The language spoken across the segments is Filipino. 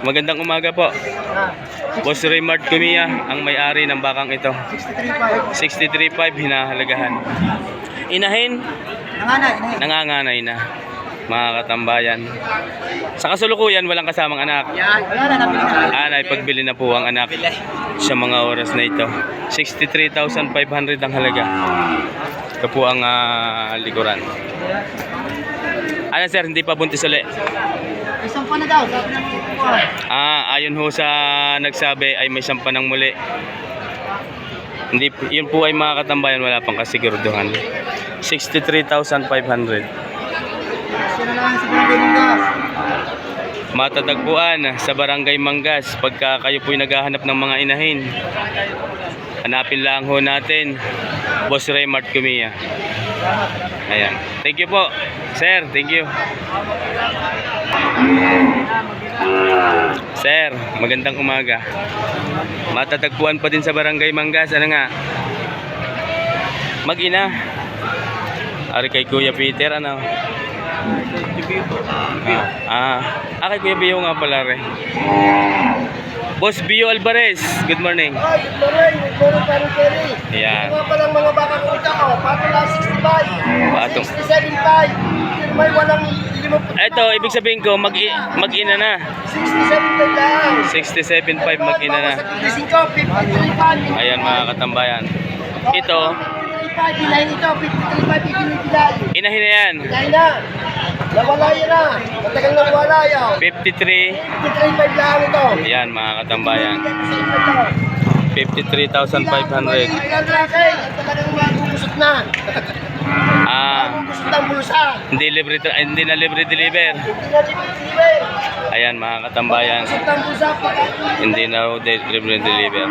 Magandang umaga po. Boss Raymart Cumia, ang may-ari ng bakang ito. 63.5 hinahalagahan. Inahin? Nanganganay na. Mga katambayan. Sa kasulukuyan, walang kasamang anak. Napagbili na po ang anak sa mga oras na ito. 63,500 ang halaga. Ito po ang likuran. Ano sir, hindi pa buntis ulit? Isang pa na daw, sabi ng Ayon ho sa nagsabi ay may sampa ng muli. Hindi, yun po ay mga katambayan, wala pang kasiguraduhan. 63,500. Sino lang sa Barangay Mangas? Matatagpuan sa Barangay Mangas pagka kayo po'y naghahanap ng mga inahin. Hanapin lang ho natin Boss Raymart Cumia. Ayan. Thank you po. Sir, thank you. Sir, magandang umaga. Matatagpuan pa din sa Barangay Mangas. Ano nga? Mag-ina. Ari kay Kuya Peter, ano? Kay Kuya Bio nga pala rin. Boss Bio Alvarez, good morning. Ay, good morning. Good morning, Parang Kerry. Ayan. Mga palang mga baka ko ito. Patong lang 65. Patong. 67.5. May walang limang. Ito, ibig sabihin ko, mag-ina na. 67.5 lang. 67.5 mag-ina na. Sa 53.5. Ayan mga katambayan. Ito, 53.5. Bilahin ito. 53.5. Ibinibigay. inahin na yan. Bilahin na. Nawala yan na. Matagal na nawala yan. 53. 53.5 lang ito. Ayan mga katambayan. 53,500. Talagang magugusot na. Magugusot ng bulsa. Hindi na libre deliver. Hindi na libre. Ayan mga katambayan. Magugusot ng bulsa. Hindi na libre deliver.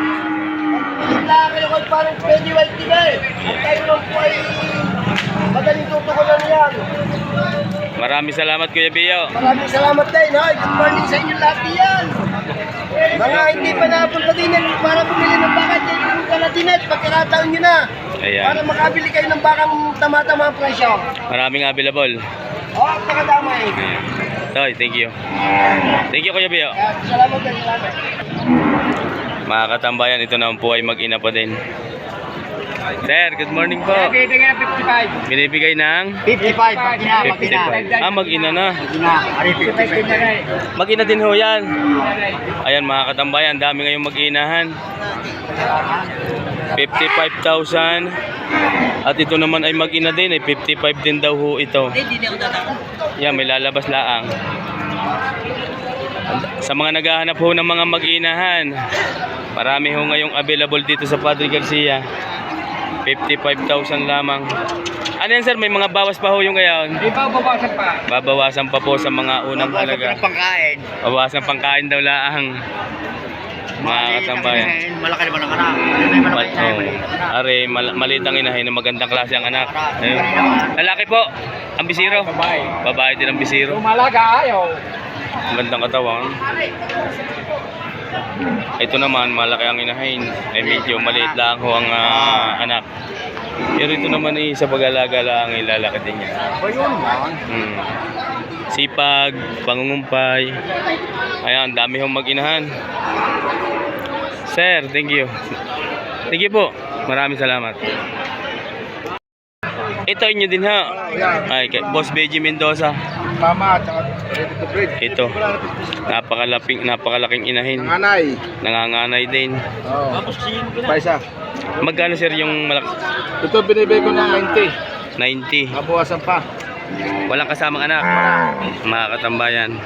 Laki ako parang pwede white diba eh. Tayo lang po ay madaling tutukunan yan. Maraming salamat Kuya Bio. Maraming salamat din. Good morning sa inyo lahat yan. Mga hindi pa napunta din para bumili ng baka dyan punta na din pagkakataon nyo na. Ayan. Para makabili kayo ng bakang tama-tama ang presyo. Maraming available. Pagkadamay. Toy, thank you. Thank you Kuya Bio. Salamat din. Salamat. Mga katambayan, ito naman po ay mag-ina pa din. Sir, good morning po. Binibigay na 55. Binibigay ng 55. 55. Mag-ina na. Ari 55. Mag-ina din ho yan. Ayan mga katambayan, dami ngayong mag-inahan. 55,000. At ito naman ay mag-ina din, ay 55 din daw ho ito. Yan, may lalabas laang. Sa mga naghahanap ho ng mga mag-inahan, marami ho ngayong available dito sa Padre Garcia. 55,000 lamang. Ano yan sir, may mga bawas pa ho yung ngayon? Babawasan pa. Babawasan pa po sa mga unang halaga. Pangkain. Babawasan pangkain daw laang. Mga katambayan. Malaki naman ang anak. Maliit ang inahin na magandang klase ang anak. Ayun. Lalaki po, ang bisiro. Babae din ang bisiro. Malaga ayaw. Magandang katawan. Ito naman, malaki ang inahin. Medyo maliit lang ho ang anak. Pero ito naman sa pag-alaga lang ilalaki din niya. Sipag, pangungumpay. Ayan, dami hong mag-inahan. Sir, thank you. Thank you po. Maraming salamat. Ito inyo din ha. Ay, kay Boss Beji Mendoza. Mama, tsaka ready to breed. Ito. Napakalaking inahin. Nanganay. Nanganganay din. Oo. Paisa. Magkano sir yung malaki? Ito binibigay ko ng 90. 90. Mabawasan pa. Walang kasamang anak. Mga katambayan.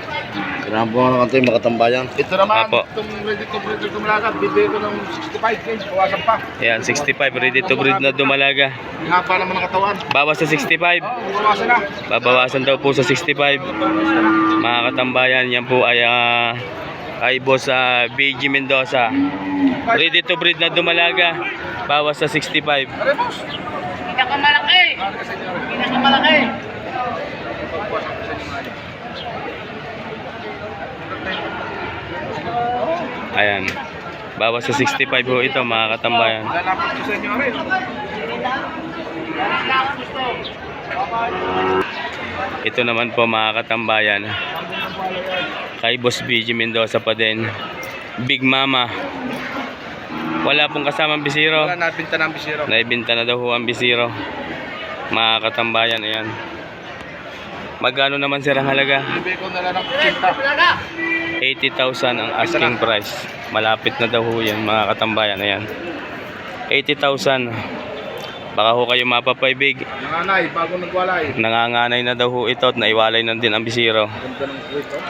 Kailangan po ng konti makatambayan. Ito naman, Apo. itong ready to breed na dumalaga, bibigay ko ng 65 guys, bawasan pa. Ayan, 65 ready to breed na dumalaga. Hapa naman ng katawan. Bawas sa 65. Bawasan na. Babawasan daw po sa 65. Mga katambayan, yan po ay Boss BG Mendoza. Ready to breed na dumalaga. Bawas sa 65. Pinakamalaki. Pinakamalaki. Ayan. Bawas sa 65 ho ito mga katambayan. Lalapit ko sa inyo rin. Ito naman po mga katambayan. Kay Boss BG Mendoza pa din. Big Mama. Wala pong kasamang bisiro. Wala, nabinta ng bisiro. Naibinta na daw ho ang bisiro. Mga katambayan, ayan. Magkano naman sir ang halaga? Bibigay ko na lang ng 80. 80,000 ang asking price. Malapit na daw ho yan, mga katambayan. Ayan. 80,000. Baka ho kayo mapapaibig. Nanganay, bago nagwalay. Nanganganay na daw ho ito at naiwalay na din ang bisiro. Ganda ng kwento.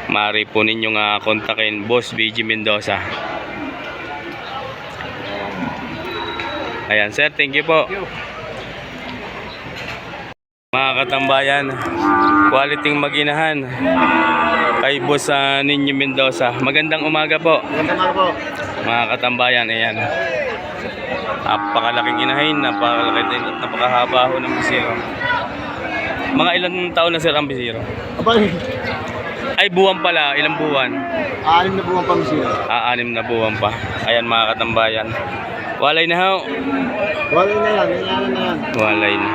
Maaari po ninyong kontakin Boss BG Mendoza. Ayan sir, thank you po. Mga katambayan, quality mag-inahan kay Boss Ninyo Mendoza. Magandang umaga po. Ganda nga po. Mga katambayan, ayan. Napakalaking inahin, napakalaki din at napakahaba ho ng bisiro. Mga ilang taon na sir ang bisiro? Abay, Ay, buwan pala. Ilang buwan? 6 na buwan pa bisiro. 6 na buwan pa. Ayan mga katambayan. Walay na ho. Wala na yan, nangyari na yan. Walay na.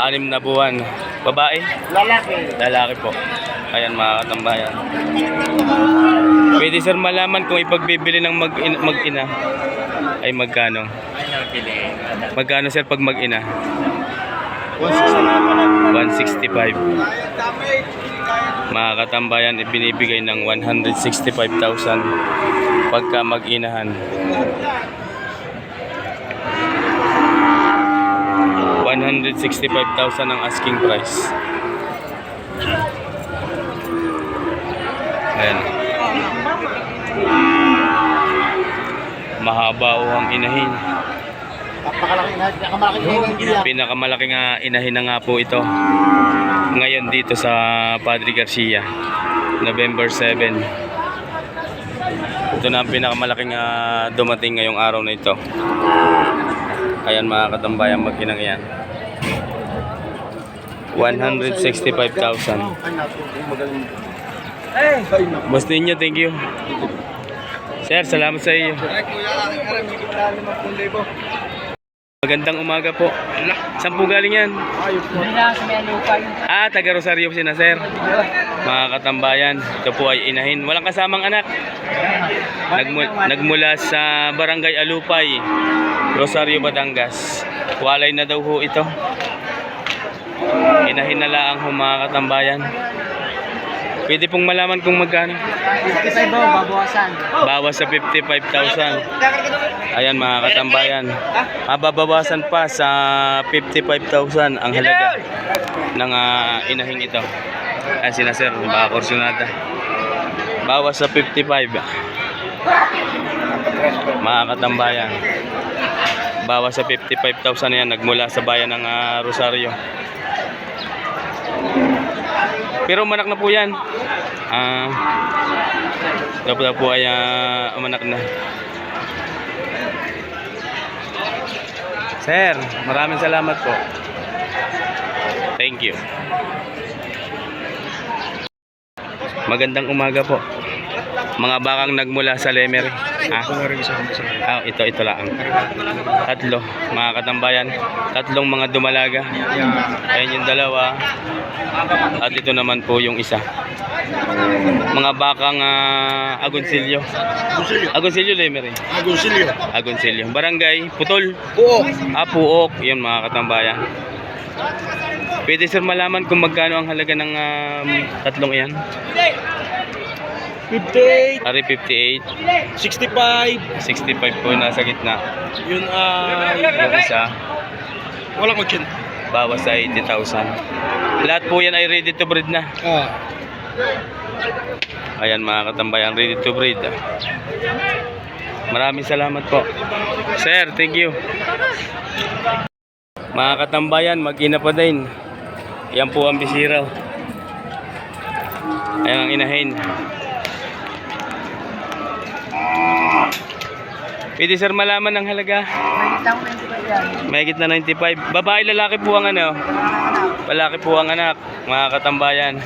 6 na buwan. Babae? Lalaki. Lalaki po. Ayan mga katambayan. Pwede sir malaman kung ipagbibili ng mag-ina ay magkano? Magkano sir pag mag-ina? 165. Mga katambayan, ibinibigay ng 165,000 pagka mag-inahan. 165,000 ang asking price. Ayan. Mahaba o ang inahin. Napakalaking na, pinakamalaking hingin. Pinakamalaking inahin na nga po ito. Ngayon dito sa Padre Garcia, November 7. Ito na ang pinakamalaking dumating ngayong araw na ito. Ayan mga katambayan, mag-inang yan. 165,000. Ay, naku, magaling. Boss ninyo, thank you. Sir, salamat sa iyo. Ay, kuya, aking aram, hindi ko na 50,000. Magandang umaga po. Saan po galing yan? Ayos po. Taga Rosario si na sir. Mga katambayan, ito po ay inahin. Walang kasamang anak. Nagmula sa Barangay Alupay, Rosario, Batangas. Walay na daw ho ito. Inahin na lang ho mga katambayan. Pwede pong malaman kung magkano. 55 daw, babawasan. Bawas sa 55,000. Ayan mga katambayan. Mababawasan pa sa 55,000 ang halaga ng inahing ito. Ayan sina sir, baka kursunada. Bawas sa 55. Mga katambayan. Bawas sa 55,000 yan. Nagmula sa bayan ng Rosario. Pero manak na po yan. Dapat po ay manak na. Sir, maraming salamat po. Thank you. Magandang umaga po. Mga bakang nagmula sa Lemery. Ito lang. Tatlo, mga katambayan. Tatlong mga dumalaga. Ayan yung dalawa. At ito naman po yung isa. Mga bakang Agoncillo. Agoncillo, Lemery. Agoncillo. Barangay Putol. Puok. Puok. Yun mga katambayan. Pwede sir malaman kung magkano ang halaga ng tatlong iyan? 58. Ari 58. 65. 65 po nasa gitna. Yun ay... Yung isa, Walang 80. bawas sa 80,000. Lahat po yan ay ready to breed na. Ayan mga katambayan, ready to breed. Maraming salamat po. Sir, thank you. Mga katambayan, mag-ina pa din. Yan po ang bisiro. Ayan ang inahin. Pwede sir malaman ang halaga? Mahigit na 95. Babae, lalaki po ang lalaki po ang anak. Mga katambayan,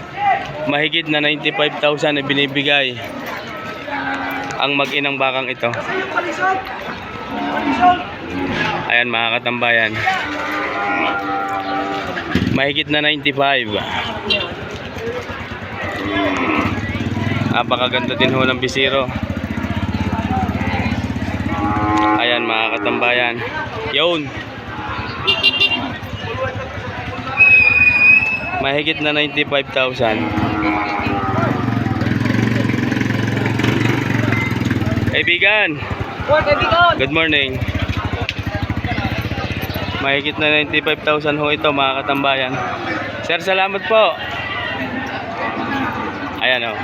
mahigit na 95,000 na binibigay ang mag-inang bakang ito. Ayan mga katambayan, mahigit na 95. Napakaganda din ho ng bisiro. Ayan mga katambayan. Yun. Mahigit na 95,000. Kaibigan. Good morning. Mahigit na 95,000 ho ito mga katambayan. Sir, salamat po. Ayan o.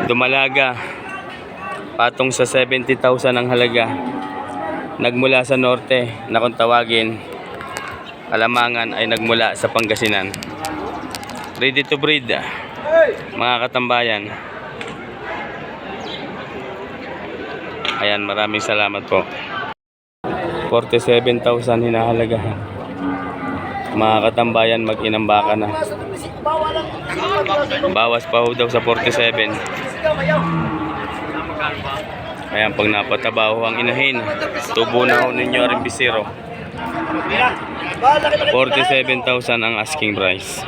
Dumalaga. Patong sa 70,000 ang halaga. Nagmula sa norte na kung tawagin, Alamangan ay nagmula sa Pangasinan. Ready to breed mga katambayan. Ayan, maraming salamat po. 47,000 hinahalagahan. Mga katambayan, mag-inambaka na. Bawas pa ho daw sa 47. Ayan, pag napatabaho ang inahin, tubo na ho ninyo rin bisiro. 47,000 ang asking price.